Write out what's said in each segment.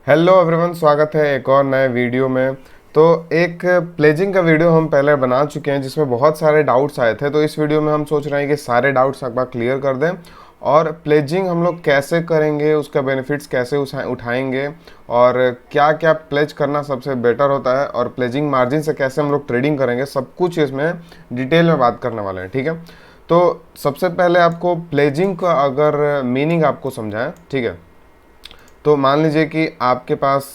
Hello everyone, स्वागत है एक और नए वीडियो में। तो एक प्लेजिंग का वीडियो हम पहले बना चुके हैं जिसमें बहुत सारे डाउट्स आए थे। तो इस वीडियो में हम सोच रहे हैं कि सारे डाउट्स एक बार क्लियर कर दें और प्लेजिंग हम लोग कैसे करेंगे, उसका बेनिफिट्स कैसे उठाएंगे और क्या क्या प्लेज करना सबसे बेटर होता है और प्लेजिंग मार्जिन से कैसे हम लोग ट्रेडिंग करेंगे, सब कुछ इसमें डिटेल में बात करने वाले हैं। ठीक है, तो सबसे पहले आपको प्लेजिंग का अगर मीनिंग आपको समझाएं। ठीक है, तो मान लीजिए कि आपके पास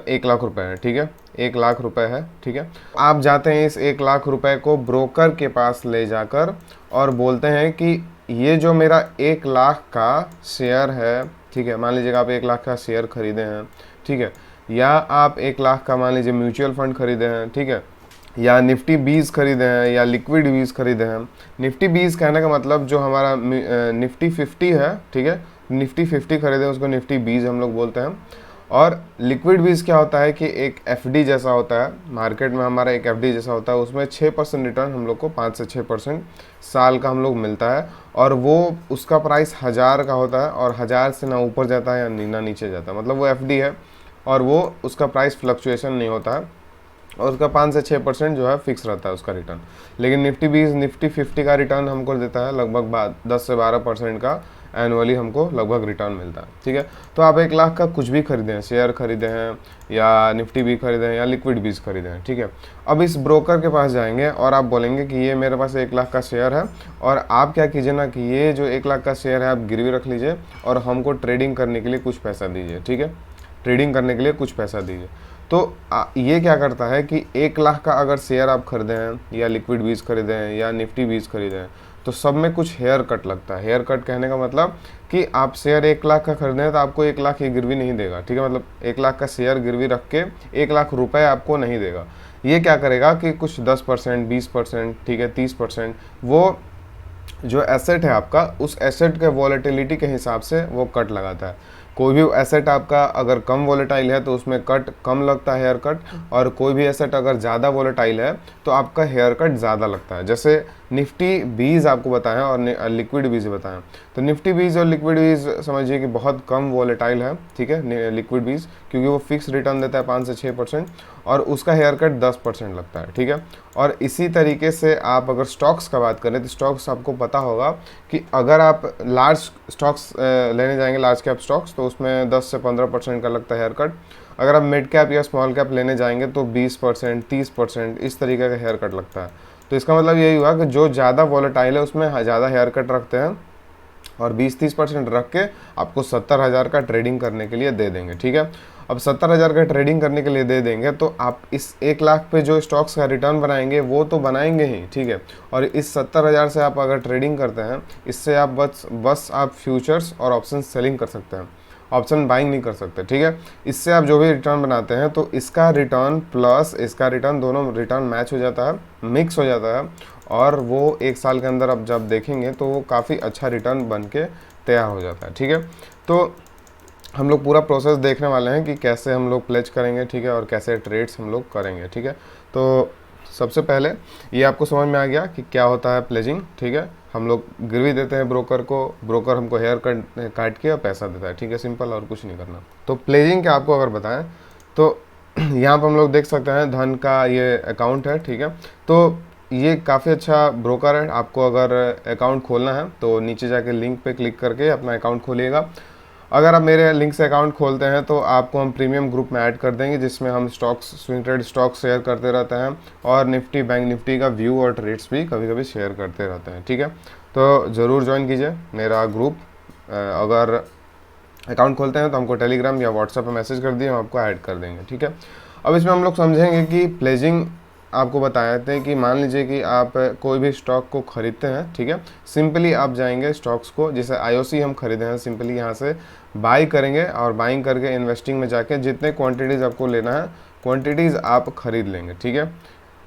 1 लाख रुपए है। ठीक है, 1 लाख रुपए है। ठीक है, आप जाते हैं इस 1 लाख रुपए को ब्रोकर के पास ले जाकर और बोलते हैं कि ये जो मेरा 1 लाख का शेयर है, ठीक है, मान लीजिए आप 1 लाख का शेयर खरीदे हैं। ठीक है, या आप 1 लाख का मान लीजिए म्यूचुअल फंड खरीदे हैं। ठीक है, या निफ्टी 20 खरीदे हैं या लिक्विड 20 खरीदे हैं। निफ्टी 20 कहने का मतलब जो हमारा निफ्टी 50 है। ठीक है, निफ्टी 50 खरीदे उसको निफ्टी 20 हम लोग बोलते हैं। और लिक्विड 20 क्या होता है कि एक एफडी जैसा होता है, मार्केट में हमारा एक एफडी जैसा होता है, उसमें 6% रिटर्न हम लोग को 5 से 6% साल का हम लोग मिलता है। और वो उसका प्राइस 1000 का होता है और 1000 से ना ऊपर जाता है या ना नीचे जाता है, मतलब वो एफडी है और वो उसका प्राइस फ्लक्चुएशन नहीं होता है और उसका 5 से 6% जो है फिक्स रहता है उसका रिटर्न। लेकिन निफ्टी 20 निफ्टी 50 का रिटर्न हमको देता है लगभग 10 से 12% का एनुअली हमको लगभग रिटर्न मिलता है। ठीक है, तो आप 1 लाख का कुछ भी खरीदे हैं, शेयर खरीदे हैं या निफ्टी भी खरीदे हैं या लिक्विड बीज खरीदे हैं। ठीक है, अब इस ब्रोकर के पास जाएंगे और आप बोलेंगे कि ये मेरे पास 1 लाख का शेयर है और आप क्या कीजिए ना कि ये जो 1 लाख का शेयर है आप गिरवी रख लीजिए और हमको ट्रेडिंग करने के लिए कुछ पैसा दीजिए। ठीक है, ट्रेडिंग करने के लिए कुछ पैसा दीजिए। तो ये क्या करता है कि 1 लाख का अगर शेयर आप खरीदे हैं या लिक्विड बीज खरीदे हैं या निफ्टी बीज खरीदे हैं तो सब में कुछ हेयर कट लगता है। हेयर कट कहने का मतलब कि आप शेयर 1 लाख का खरीदे हैं तो आपको 1 लाख ये गिरवी नहीं देगा। ठीक है, मतलब 1 लाख का शेयर गिरवी रख के 1 लाख रुपए आपको नहीं देगा। ये क्या करेगा कि कुछ 10%, 20%, ठीक है, 30% वो जो एसेट है आपका, उस एसेट के वॉलेटिलिटी के हिसाब से वो कट लगाता है। कोई भी एसेट आपका अगर कम वॉलेटाइल है तो उसमें कट कम लगता है, हेयर कट। और कोई भी एसेट अगर ज़्यादा वॉलेटाइल है तो आपका हेयर कट ज़्यादा लगता है। जैसे निफ्टी 20 आपको बताएं और लिक्विड 20 बताएं, तो निफ्टी 20 और लिक्विड 20 समझिए कि बहुत कम वॉलेटाइल है। ठीक है, लिक्विड 20 क्योंकि वो फिक्स रिटर्न देता है 5 से 6% और उसका हेयर कट 10% लगता है। ठीक है, और इसी तरीके से आप अगर स्टॉक्स का बात करें तो स्टॉक्स आपको पता होगा कि अगर आप लार्ज स्टॉक्स लेने जाएंगे, लार्ज कैप स्टॉक्स, तो उसमें 10 से 15% का लगता है हेयर कट। अगर आप मिड कैप या स्मॉल कैप लेने जाएंगे तो 20%, 30% इस तरीके का हेयर कट लगता है। तो इसका मतलब यही हुआ कि जो ज़्यादा वॉलेटाइल है उसमें ज़्यादा हेयर कट रखते हैं और 20-30% रख के आपको 70,000 का ट्रेडिंग करने के लिए दे देंगे। ठीक है, अब 70,000 का ट्रेडिंग करने के लिए दे देंगे तो आप इस 1 लाख पे जो स्टॉक्स का रिटर्न बनाएंगे वो तो बनाएंगे ही। ठीक है, और इस 70,000 से आप अगर ट्रेडिंग करते हैं, इससे आप बस आप फ्यूचर्स और ऑप्शन सेलिंग कर सकते हैं, ऑप्शन बाइंग नहीं कर सकते। ठीक है, इससे आप जो भी रिटर्न बनाते हैं तो इसका रिटर्न प्लस इसका रिटर्न, दोनों रिटर्न मैच हो जाता है, मिक्स हो जाता है और वो 1 साल के अंदर आप जब देखेंगे तो वो काफ़ी अच्छा रिटर्न बन के तैयार हो जाता है। ठीक है, तो हम लोग पूरा प्रोसेस देखने वाले हैं कि कैसे हम लोग प्लेज करेंगे। ठीक है, और कैसे ट्रेड्स हम लोग करेंगे। ठीक है, तो सबसे पहले ये आपको समझ में आ गया कि क्या होता है प्लेजिंग। ठीक है, हम लोग गिरवी देते हैं ब्रोकर को, ब्रोकर हमको हेयर काट के पैसा देता है। ठीक है, सिंपल, और कुछ नहीं करना। तो प्लेजिंग क्या आपको अगर बताएं तो यहाँ पर हम लोग देख सकते हैं धन का ये अकाउंट है। ठीक है, तो ये काफ़ी अच्छा ब्रोकर है। आपको अगर अकाउंट खोलना है तो नीचे जाके लिंक पे क्लिक करके अपना अकाउंट खोलिएगा। अगर आप मेरे लिंक से अकाउंट खोलते हैं तो आपको हम प्रीमियम ग्रुप में ऐड कर देंगे जिसमें हम stocks, swing trade stocks share करते रहते हैं और निफ्टी, बैंक निफ्टी का व्यू और ट्रेड्स भी कभी कभी शेयर करते रहते हैं। ठीक है, तो ज़रूर ज्वाइन कीजिए मेरा ग्रुप। अगर अकाउंट खोलते हैं तो हमको टेलीग्राम या व्हाट्सएप पे मैसेज कर दिए, हम आपको ऐड कर देंगे। ठीक है, अब इसमें हम लोग समझेंगे कि प्लेजिंग आपको बताए थे कि मान लीजिए कि आप कोई भी स्टॉक को खरीदते हैं। ठीक है, सिंपली आप जाएंगे स्टॉक्स को, जैसे आईओसी हम खरीदे हैं, सिंपली यहाँ से बाई करेंगे और बाइंग करके इन्वेस्टिंग में जाके जितने क्वांटिटीज़ आपको लेना है क्वांटिटीज़ आप खरीद लेंगे। ठीक है,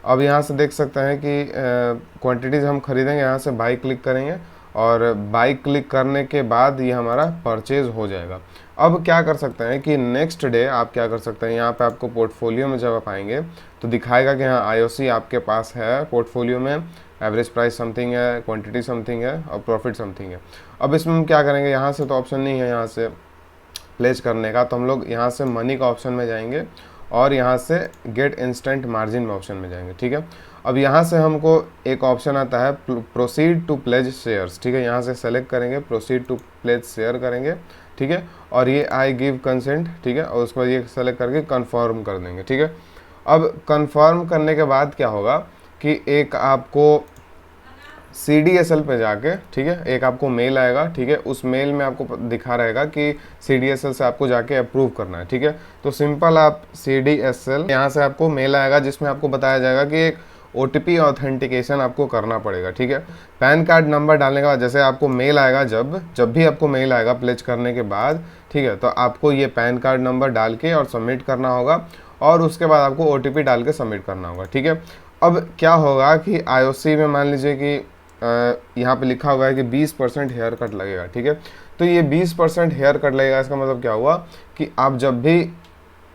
अब यहाँ से देख सकते हैं कि क्वांटिटीज़ हम खरीदेंगे, यहाँ से बाई क्लिक करेंगे और बाई क्लिक करने के बाद ये हमारा परचेज हो जाएगा। अब क्या कर सकते हैं कि नेक्स्ट डे आप क्या कर सकते हैं, यहाँ पे आपको पोर्टफोलियो में जब आप आएंगे तो दिखाएगा कि हाँ आईओसी आपके पास है पोर्टफोलियो में, एवरेज प्राइस समथिंग है, क्वांटिटी समथिंग है और प्रॉफिट समथिंग है। अब इसमें हम क्या करेंगे, यहाँ से तो ऑप्शन नहीं है, यहाँ से प्लेस करने का, तो हम लोग यहाँ से मनी का ऑप्शन में जाएंगे और यहाँ से गेट इंस्टेंट मार्जिन में ऑप्शन में जाएंगे। ठीक है, अब यहाँ से हमको एक ऑप्शन आता है प्रोसीड टू प्लेज शेयर्स। ठीक है, यहाँ से सेलेक्ट करेंगे, प्रोसीड टू प्लेज शेयर करेंगे। ठीक है, और ये आई गिव कंसेंट। ठीक है, और उसके बाद ये सेलेक्ट करके कन्फर्म कर देंगे। ठीक है, अब कन्फर्म करने के बाद क्या होगा कि एक आपको CDSL पे जाके, ठीक है, एक आपको मेल आएगा। ठीक है, उस मेल में आपको दिखा रहेगा कि CDSL से आपको जाके अप्रूव करना है। ठीक है, तो सिंपल आप CDSL यहाँ से आपको मेल आएगा जिसमें आपको बताया जाएगा कि एक OTP ऑथेंटिकेशन आपको करना पड़ेगा। ठीक है, पैन कार्ड नंबर डालने के बाद जैसे आपको मेल आएगा, जब भी आपको मेल आएगा प्लेज करने के बाद, ठीक है, तो आपको ये पैन कार्ड नंबर डाल के और सबमिट करना होगा और उसके बाद आपको OTP डाल के सबमिट करना होगा। ठीक है, अब क्या होगा कि IOC में मान लीजिए कि यहाँ पे लिखा हुआ है कि 20% हेयर कट लगेगा। ठीक है, तो ये 20% हेयर कट लगेगा, इसका मतलब क्या हुआ कि आप जब भी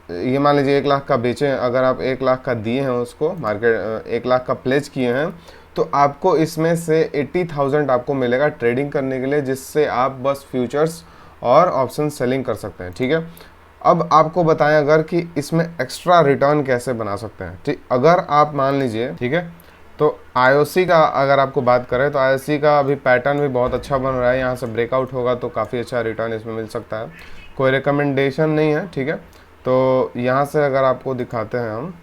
ये मान लीजिए 1 लाख का बेचें, अगर आप 1 लाख का दिए हैं उसको मार्केट 1 लाख का प्लेज किए हैं, तो आपको इसमें से 80,000 आपको मिलेगा ट्रेडिंग करने के लिए, जिससे आप बस फ्यूचर्स और ऑप्शन सेलिंग कर सकते हैं। ठीक है, अब आपको बताएं अगर कि इसमें एक्स्ट्रा रिटर्न कैसे बना सकते हैं। ठीक, अगर आप मान लीजिए, ठीक है, तो IOC का अगर आपको बात करें तो IOC का अभी पैटर्न भी बहुत अच्छा बन रहा है। यहाँ से ब्रेकआउट होगा तो काफ़ी अच्छा रिटर्न इसमें मिल सकता है। कोई रिकमेंडेशन नहीं है। ठीक है, तो यहाँ से अगर आपको दिखाते हैं हम,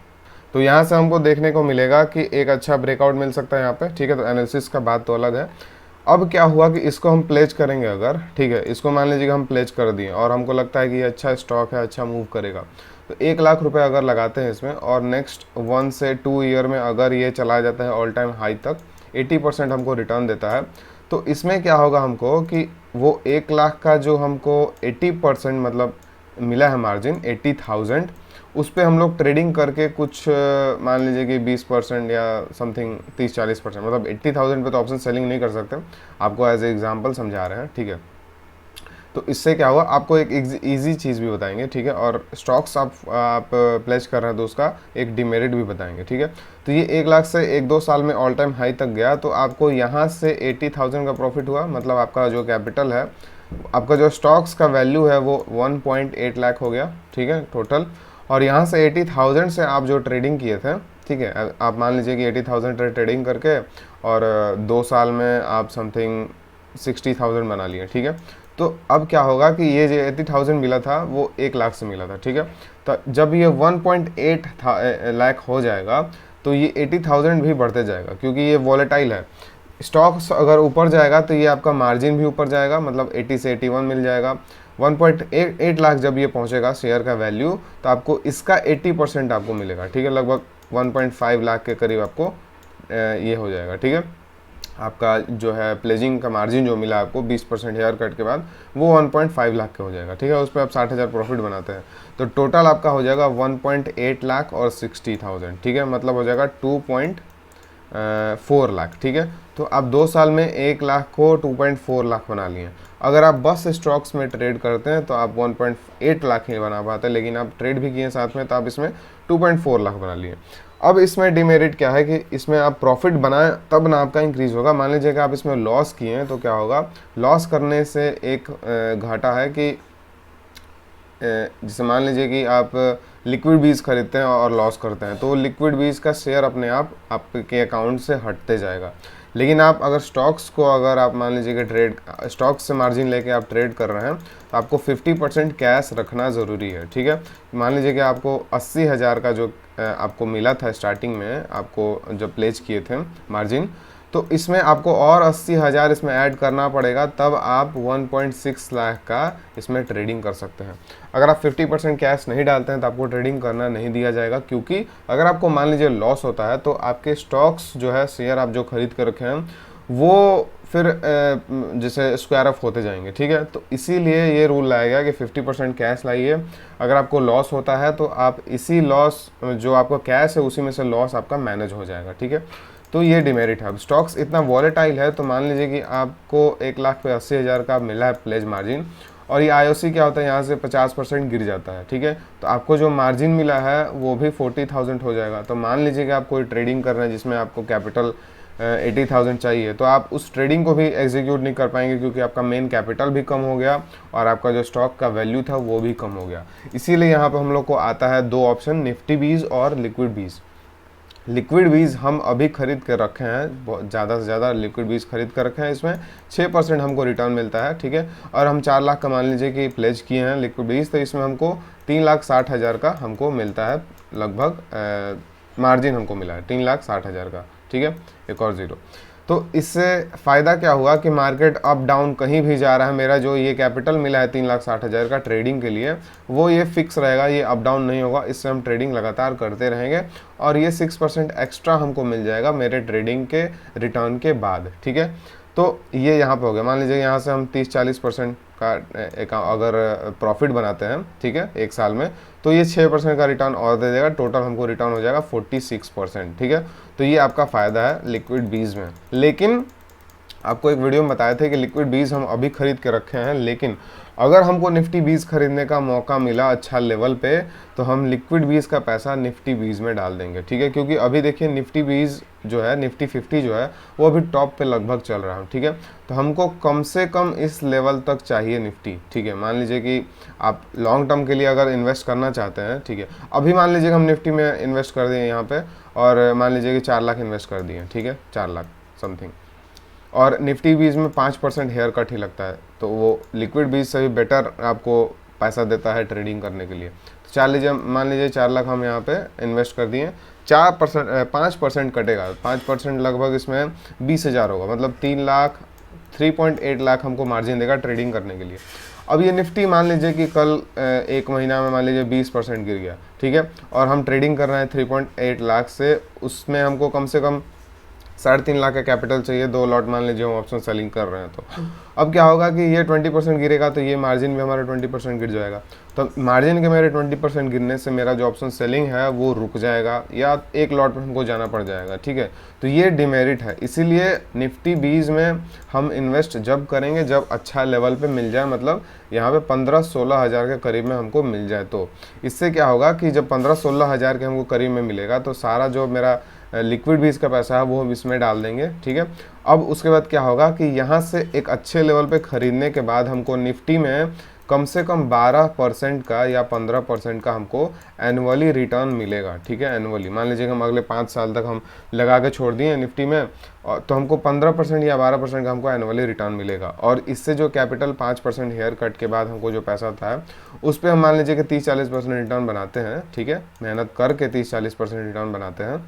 तो यहाँ से हमको देखने को मिलेगा कि एक अच्छा ब्रेकआउट मिल सकता है यहाँ पे। ठीक है, तो एनालिसिस का बात तो अलग है। अब क्या हुआ कि इसको हम प्लेज करेंगे अगर, ठीक है, इसको मान लीजिए कि हम प्लेज कर दिए और हमको लगता है कि ये अच्छा स्टॉक है, अच्छा मूव करेगा, तो 1 लाख रुपए अगर लगाते हैं इसमें और नेक्स्ट 1 से 2 ईयर में अगर ये चला जाता है ऑल टाइम हाई तक, 80% हमको रिटर्न देता है, तो इसमें क्या होगा हमको कि वो 1 लाख का जो हमको 80% मतलब मिला है मार्जिन 80,000, उस पर हम लोग ट्रेडिंग करके कुछ मान लीजिए कि 20% या समथिंग 30-40%, मतलब 80,000 पे तो ऑप्शन सेलिंग नहीं कर सकते, आपको एज ए एग्जांपल समझा रहे हैं। ठीक है, तो इससे क्या हुआ, आपको एक इजी चीज़ भी बताएंगे। ठीक है, और स्टॉक्स आप प्लेज कर रहे हैं तो उसका एक डिमेरिट भी बताएंगे। ठीक है, तो ये 1 लाख से 1-2 साल में ऑल टाइम हाई तक गया, तो आपको यहाँ से 80,000 का प्रॉफिट हुआ, मतलब आपका जो कैपिटल है, आपका जो स्टॉक्स का वैल्यू है वो 1.8 लाख हो गया। ठीक है, टोटल, और यहाँ से 80,000 से आप जो ट्रेडिंग किए थे, ठीक है, आप मान लीजिए कि 80,000 ट्रेडिंग करके और 2 साल में आप समथिंग 60,000 बना लिए। ठीक है, तो अब क्या होगा कि ये जो 80,000 मिला था वो 1 लाख से मिला था। ठीक है, तो जब ये 1.8 लाख हो जाएगा तो ये 80,000 भी बढ़ते जाएगा, क्योंकि ये वॉलेटाइल है। स्टॉक्स अगर ऊपर जाएगा तो ये आपका मार्जिन भी ऊपर जाएगा, मतलब 80 से 81 मिल जाएगा। 1.8 लाख जब ये पहुंचेगा शेयर का वैल्यू, तो आपको इसका 80% आपको मिलेगा। ठीक है, लगभग 1.5 लाख के करीब आपको ये हो जाएगा। ठीक है, आपका जो है प्लेजिंग का मार्जिन जो मिला आपको 20% हेयर कट के बाद, वो 1.5 लाख के हो जाएगा। ठीक है, उस पर आप 60,000 प्रॉफिट बनाते हैं, तो टोटल आपका हो जाएगा 1.8 लाख और 60,000। ठीक है, मतलब हो जाएगा 2.4 लाख। ठीक है, तो आप 2 साल में 1 लाख को 2.4 लाख बना लिए। अगर आप बस स्टॉक्स में ट्रेड करते हैं तो आप 1.8 लाख ही बना पाते हैं, लेकिन आप ट्रेड भी किए साथ में तो आप इसमें 2.4 लाख बना लिए। अब इसमें डिमेरिट क्या है कि इसमें आप प्रॉफिट बनाएं तब ना आपका इंक्रीज होगा। मान लीजिए कि आप इसमें लॉस किए हैं, तो क्या होगा, लॉस करने से एक घाटा है कि जैसे मान लीजिए कि आप लिक्विड बीज खरीदते हैं और लॉस करते हैं, तो लिक्विड बीज का शेयर अपने आप आपके अकाउंट से हटते जाएगा। लेकिन आप अगर स्टॉक्स को अगर आप मान लीजिए कि ट्रेड स्टॉक्स से मार्जिन लेके आप ट्रेड कर रहे हैं, तो आपको 50% कैश रखना ज़रूरी है। ठीक है, मान लीजिए कि आपको 80,000 का जो आपको मिला था स्टार्टिंग में, आपको जब प्लेज किए थे मार्जिन, तो इसमें आपको और 80,000 इसमें ऐड करना पड़ेगा, तब आप 1.6 लाख का इसमें ट्रेडिंग कर सकते हैं। अगर आप 50% कैश नहीं डालते हैं तो आपको ट्रेडिंग करना नहीं दिया जाएगा, क्योंकि अगर आपको मान लीजिए लॉस होता है तो आपके स्टॉक्स जो है शेयर आप जो खरीद कर रखे हैं वो फिर जैसे स्क्वायर ऑफ होते जाएंगे। ठीक है, तो इसीलिए ये रूल लाया गया कि 50% कैश लाइए। अगर आपको लॉस होता है तो आप इसी लॉस जो आपका कैश है उसी में से लॉस आपका मैनेज हो जाएगा। ठीक है, तो ये डिमेरिट है। अब स्टॉक्स इतना वॉलेटाइल है, तो मान लीजिए कि आपको 1 लाख पे 80,000 का मिला है प्लेज मार्जिन, और ये IOC क्या होता है, यहाँ से 50% गिर जाता है। ठीक है, तो आपको जो मार्जिन मिला है वो भी 40,000 हो जाएगा। तो मान लीजिए कि आप कोई ट्रेडिंग कर रहे हैं जिसमें आपको कैपिटल 80,000 चाहिए, तो आप उस ट्रेडिंग को भी एग्जीक्यूट नहीं कर पाएंगे, क्योंकि आपका मेन कैपिटल भी कम हो गया और आपका जो स्टॉक का वैल्यू था वो भी कम हो गया। इसीलिए यहाँ पे हम लोग को आता है दो ऑप्शन, निफ्टी बीज और लिक्विड बीज। लिक्विड बीज हम अभी खरीद कर रखे हैं, बहुत ज़्यादा से ज़्यादा लिक्विड बीज खरीद कर रखे हैं, इसमें 6% हमको रिटर्न मिलता है, ठीक है। और हम 4 लाख का मान लीजिए कि प्लेज किए हैं लिक्विड बीज, तो इसमें हमको 3,60,000 का हमको मिलता है लगभग, मार्जिन हमको मिला है 3,60,000 का, ठीक है, एक और ज़ीरो। तो इससे फ़ायदा क्या हुआ कि मार्केट अप डाउन कहीं भी जा रहा है, मेरा जो ये कैपिटल मिला है 3,60,000 का ट्रेडिंग के लिए, वो ये फिक्स रहेगा, ये अप डाउन नहीं होगा। इससे हम ट्रेडिंग लगातार करते रहेंगे और ये 6% एक्स्ट्रा हमको मिल जाएगा मेरे ट्रेडिंग के रिटर्न के बाद, ठीक है। तो ये यहाँ पे हो गया, मान लीजिए यहाँ से हम 30-40% का एक अगर प्रॉफिट बनाते हैं, ठीक है, एक साल में, तो ये 6% का रिटर्न और दे देगा, टोटल हमको रिटर्न हो जाएगा 46%, ठीक है। तो ये आपका फ़ायदा है लिक्विड बीज में। लेकिन आपको एक वीडियो में बताए थे कि लिक्विड बीज हम अभी खरीद के रखे हैं, लेकिन अगर हमको निफ्टी बीज खरीदने का मौका मिला अच्छा लेवल पे, तो हम लिक्विड बीज का पैसा निफ्टी बीज में डाल देंगे, ठीक है। क्योंकि अभी देखिए निफ्टी बीज जो है, निफ्टी 50 जो है, वो अभी टॉप पे लगभग चल रहा है, ठीक है। तो हमको कम से कम इस लेवल तक चाहिए निफ्टी, ठीक है। मान लीजिए कि आप लॉन्ग टर्म के लिए अगर इन्वेस्ट करना चाहते हैं, ठीक है, अभी मान लीजिए कि हम निफ्टी में इन्वेस्ट कर दिए यहाँ पे, और मान लीजिए कि 4 लाख इन्वेस्ट कर दिए, ठीक है, 4 लाख समथिंग, और निफ्टी बीज में 5% हेयर कट ही लगता है, तो वो लिक्विड बीज से भी बेटर आपको पैसा देता है ट्रेडिंग करने के लिए। तो मान लीजिए 4 लाख हम यहाँ पे इन्वेस्ट कर दिए, 5% कटेगा, 5% लगभग इसमें 20,000 होगा, मतलब 3.8 लाख हमको मार्जिन देगा ट्रेडिंग करने के लिए। अब ये निफ्टी मान लीजिए कि कल एक महीना में मान लीजिए 20% गिर गया, ठीक है, और हम ट्रेडिंग कर रहे हैं 3.8 लाख से, उसमें हमको कम से कम 3.5 लाख का कैपिटल चाहिए, 2 लॉट मान लीजिए हम ऑप्शन सेलिंग कर रहे हैं। तो अब क्या होगा कि ये 20% गिरेगा, तो ये मार्जिन भी हमारा 20% गिर जाएगा। तो मार्जिन के मेरे 20% गिरने से मेरा जो ऑप्शन सेलिंग है वो रुक जाएगा, या एक लॉट में हमको जाना पड़ जाएगा, ठीक है। तो ये डिमेरिट है। इसीलिए निफ्टी बीज में हम इन्वेस्ट जब करेंगे जब अच्छा लेवल पे मिल जाए, मतलब यहाँ पे 15-16 हज़ार के करीब में हमको मिल जाए। तो इससे क्या होगा कि जब 15-16 हज़ार के हमको करीब में मिलेगा, तो सारा जो मेरा लिक्विड बीज का पैसा है वो हम इसमें डाल देंगे, ठीक है। अब उसके बाद क्या होगा कि यहाँ से एक अच्छे लेवल पे ख़रीदने के बाद हमको निफ्टी में कम से कम 12% का या 15% का हमको एनुअली रिटर्न मिलेगा, ठीक है। एनुअली मान लीजिए हम अगले 5 साल तक हम लगा के छोड़ दिए निफ्टी में, और तो हमको 15% या 12% का हमको एनुअली रिटर्न मिलेगा। और इससे जो कैपिटल 5% हेयर कट के बाद हमको जो पैसा था, उस पर हम मान लीजिए कि 30-40% रिटर्न बनाते हैं, ठीक है, मेहनत करके 30-40% रिटर्न बनाते हैं,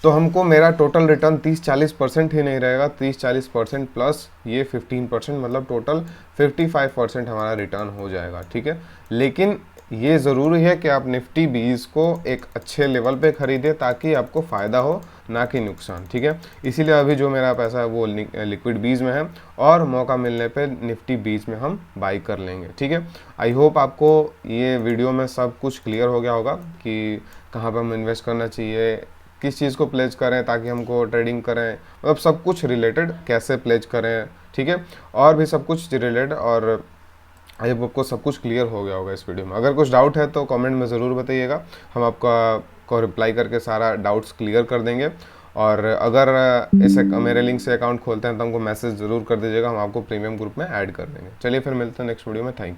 तो हमको मेरा टोटल रिटर्न 30-40% ही नहीं रहेगा, 30-40% प्लस ये 15%, मतलब टोटल 55% हमारा रिटर्न हो जाएगा, ठीक है। लेकिन ये ज़रूरी है कि आप निफ्टी बीज को एक अच्छे लेवल पे ख़रीदें, ताकि आपको फ़ायदा हो, ना कि नुकसान, ठीक है। इसीलिए अभी जो मेरा पैसा है वो लिक्विड बीज में है, और मौका मिलने पे निफ्टी बीज में हम बाई कर लेंगे, ठीक है। आई होप आपको ये वीडियो में सब कुछ क्लियर हो गया होगा कि कहाँ पर हम इन्वेस्ट करना चाहिए, किस चीज़ को प्लेज करें ताकि हमको ट्रेडिंग करें, मतलब सब कुछ रिलेटेड, कैसे प्लेज करें, ठीक है, और भी सब कुछ रिलेटेड। और आई होप आपको सब कुछ क्लियर हो गया होगा इस वीडियो में। अगर कुछ डाउट है तो कमेंट में ज़रूर बताइएगा, हम आपका को रिप्लाई करके सारा डाउट्स क्लियर कर देंगे। और अगर इसे मेरे लिंक से अकाउंट खोलते हैं तो हमको मैसेज ज़रूर कर दीजिएगा, हम आपको प्रीमियम ग्रुप में ऐड कर देंगे। चलिए फिर मिलते हैं नेक्स्ट वीडियो में। Thank you.